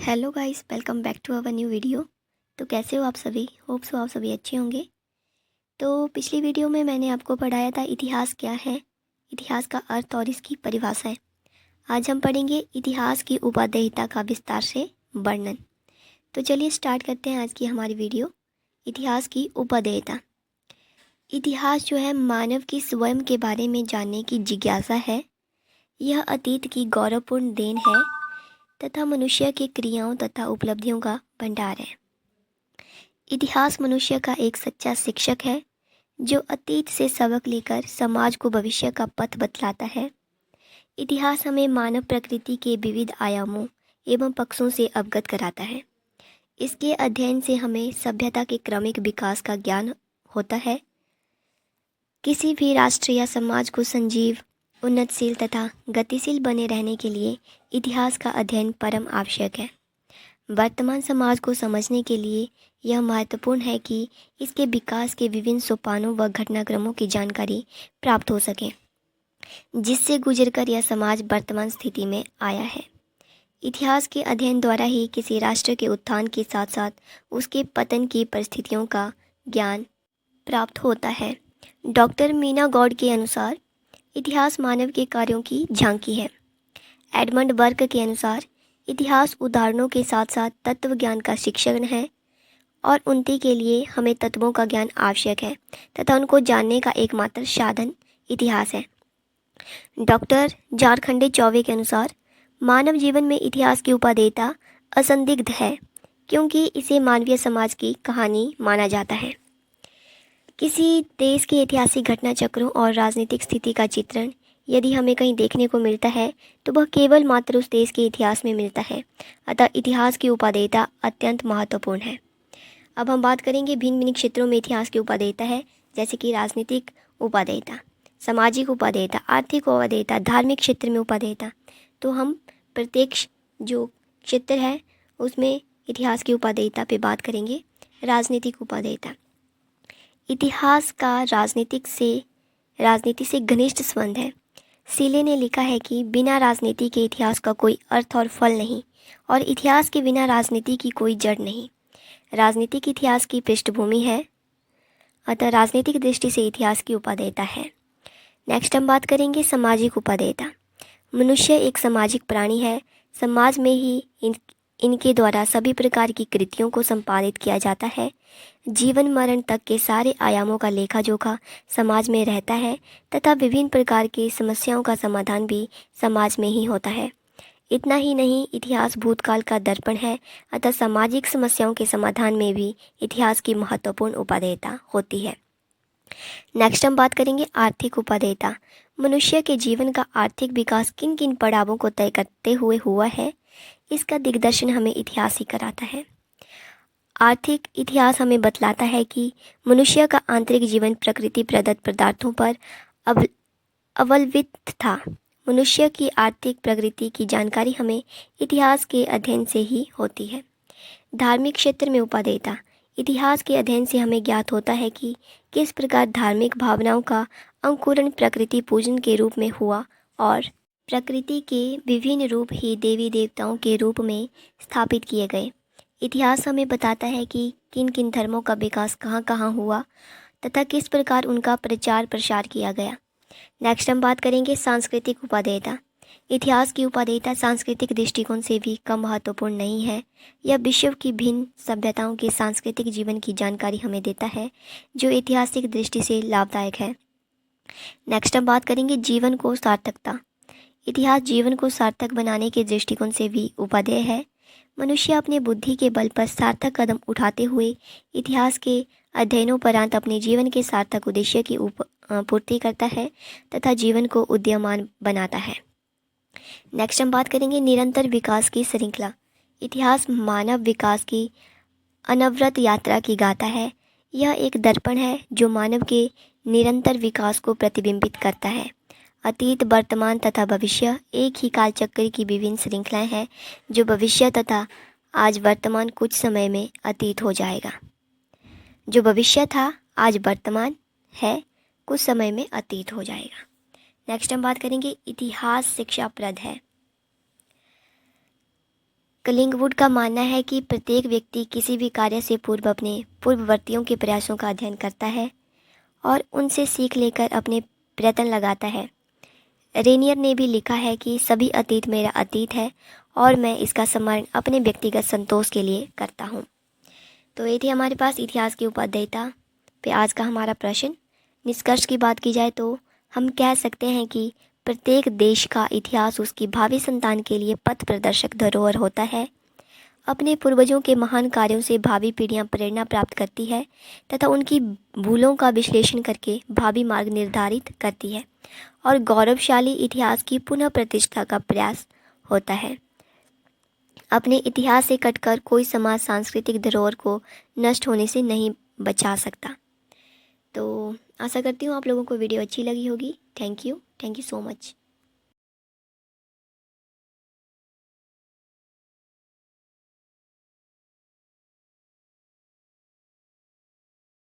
Hello guys, welcome back to our new video. तो कैसे हो आप सभी? होप सो आप सभी अच्छे होंगे। तो पिछली वीडियो में मैंने आपको पढ़ाया था इतिहास क्या है, इतिहास का अर्थ और इसकी परिभाषाएं। आज हम पढ़ेंगे इतिहास की उपादेयता का विस्तार से वर्णन। तो चलिए स्टार्ट करते हैं आज की हमारी वीडियो। इतिहास की उपादेयता। इतिहास जो है मानव की स्वयं के बारे में जानने की जिज्ञासा है। यह अतीत की गौरवपूर्ण देन है तथा मनुष्य की क्रियाओं तथा उपलब्धियों का भंडार है। इतिहास मनुष्य का एक सच्चा शिक्षक है जो अतीत से सबक लेकर समाज को भविष्य का पथ बतलाता है। इतिहास हमें मानव प्रकृति के विविध आयामों एवं पक्षों से अवगत कराता है। इसके अध्ययन से हमें सभ्यता के क्रमिक विकास का ज्ञान होता है। किसी भी राष्ट्र या समाज को संजीव, उन्नतशील तथा गतिशील बने रहने के लिए इतिहास का अध्ययन परम आवश्यक है। वर्तमान समाज को समझने के लिए यह महत्वपूर्ण है कि इसके विकास के विभिन्न सोपानों व घटनाक्रमों की जानकारी प्राप्त हो सके, जिससे गुजरकर यह समाज वर्तमान स्थिति में आया है। इतिहास के अध्ययन द्वारा ही किसी राष्ट्र के उत्थान के साथ साथ उसके पतन की परिस्थितियों का ज्ञान प्राप्त होता है। डॉक्टर मीना गौड के अनुसार इतिहास मानव के कार्यों की झांकी है। एडमंड बर्क के अनुसार इतिहास उदाहरणों के साथ साथ तत्व ज्ञान का शिक्षण है और उन्नति के लिए हमें तत्वों का ज्ञान आवश्यक है तथा उनको जानने का एकमात्र साधन इतिहास है। डॉक्टर झारखंडे चौबे के अनुसार मानव जीवन में इतिहास की उपादेयता असंदिग्ध है, क्योंकि इसे मानवीय समाज की कहानी माना जाता है। किसी देश के ऐतिहासिक घटना चक्रों और राजनीतिक स्थिति का चित्रण यदि हमें कहीं देखने को मिलता है तो वह केवल मात्र उस देश के इतिहास में मिलता है। अतः इतिहास की उपादेयता अत्यंत महत्वपूर्ण है। अब हम बात करेंगे भिन्न भिन्न क्षेत्रों में इतिहास की उपादेयता है, जैसे कि राजनीतिक उपादेयता, सामाजिक उपादेयता, आर्थिक उपादेयता, धार्मिक क्षेत्र में उपादेयता। तो हम प्रत्येक जो क्षेत्र है उसमें इतिहास की उपादेयता पे बात करेंगे। राजनीतिक उपादेयता। इतिहास का राजनीति से घनिष्ठ संबंध है। सीले ने लिखा है कि बिना राजनीति के इतिहास का कोई अर्थ और फल नहीं, और इतिहास के बिना राजनीति की कोई जड़ नहीं। राजनीतिक इतिहास की पृष्ठभूमि है, अतः राजनीतिक दृष्टि से इतिहास की उपादेयता है। नेक्स्ट हम बात करेंगे सामाजिक उपादेयता। मनुष्य एक सामाजिक प्राणी है। समाज में ही इनके द्वारा सभी प्रकार की कृतियों को संपादित किया जाता है। जीवन मरण तक के सारे आयामों का लेखा जोखा समाज में रहता है तथा विभिन्न प्रकार की समस्याओं का समाधान भी समाज में ही होता है। इतना ही नहीं, इतिहास भूतकाल का दर्पण है, अतः सामाजिक समस्याओं के समाधान में भी इतिहास की महत्वपूर्ण उपादेयता होती है। नेक्स्ट हम बात करेंगे आर्थिक उपादेयता। मनुष्य के जीवन का आर्थिक विकास किन किन पड़ावों को तय करते हुए हुआ है, इसका दिग्दर्शन हमें इतिहास ही कराता है। आर्थिक इतिहास हमें बतलाता है कि मनुष्य का आंतरिक जीवन प्रकृति प्रदत्त पदार्थों पर अवलंबित था। मनुष्य की आर्थिक प्रगति की जानकारी हमें इतिहास के अध्ययन से ही होती है। धार्मिक क्षेत्र में उपादेयता। इतिहास के अध्ययन से हमें ज्ञात होता है कि किस प्रकार धार्मिक भावनाओं का अंकुरण प्रकृति पूजन के रूप में हुआ और प्रकृति के विभिन्न रूप ही देवी देवताओं के रूप में स्थापित किए गए। इतिहास हमें बताता है कि किन किन धर्मों का विकास कहाँ कहाँ हुआ तथा किस प्रकार उनका प्रचार प्रसार किया गया। नेक्स्ट हम बात करेंगे सांस्कृतिक उपादेयता। इतिहास की उपादेयता सांस्कृतिक दृष्टिकोण से भी कम महत्वपूर्ण नहीं है। यह विश्व की भिन्न सभ्यताओं के सांस्कृतिक जीवन की जानकारी हमें देता है, जो ऐतिहासिक दृष्टि से लाभदायक है। नेक्स्ट हम बात करेंगे जीवन को सार्थकता। इतिहास जीवन को सार्थक बनाने के दृष्टिकोण से भी उपादेय है। मनुष्य अपने बुद्धि के बल पर सार्थक कदम उठाते हुए इतिहास के अध्ययनोपरांत अपने जीवन के सार्थक उद्देश्य की पूर्ति करता है तथा जीवन को उद्यमान बनाता है। नेक्स्ट हम बात करेंगे निरंतर विकास की श्रृंखला। इतिहास मानव विकास की अनवरत यात्रा की गाथा है। यह एक दर्पण है जो मानव के निरंतर विकास को प्रतिबिंबित करता है। अतीत, वर्तमान तथा भविष्य एक ही कालचक्र की विभिन्न श्रृंखलाएं हैं, जो भविष्य तथा आज वर्तमान कुछ समय में अतीत हो जाएगा। जो भविष्य था आज वर्तमान है, कुछ समय में अतीत हो जाएगा। नेक्स्ट हम बात करेंगे इतिहास शिक्षाप्रद है। कलिंगवुड का मानना है कि प्रत्येक व्यक्ति किसी भी कार्य से पूर्व अपने पूर्ववर्तियों के प्रयासों का अध्ययन करता है और उनसे सीख लेकर अपने प्रयत्न लगाता है। रेनियर ने भी लिखा है कि सभी अतीत मेरा अतीत है और मैं इसका स्मरण अपने व्यक्तिगत संतोष के लिए करता हूँ। तो ये थी हमारे पास इतिहास की उपादेयता पे आज का हमारा प्रश्न। निष्कर्ष की बात की जाए तो हम कह सकते हैं कि प्रत्येक देश का इतिहास उसकी भावी संतान के लिए पथ प्रदर्शक धरोहर होता है। अपने पूर्वजों के महान कार्यों से भावी पीढ़ियां प्रेरणा प्राप्त करती है तथा उनकी भूलों का विश्लेषण करके भावी मार्ग निर्धारित करती है और गौरवशाली इतिहास की पुनः प्रतिष्ठा का प्रयास होता है। अपने इतिहास से कटकर कोई समाज सांस्कृतिक धरोहर को नष्ट होने से नहीं बचा सकता। तो आशा करती हूँ आप लोगों को वीडियो अच्छी लगी होगी। Thank you so much.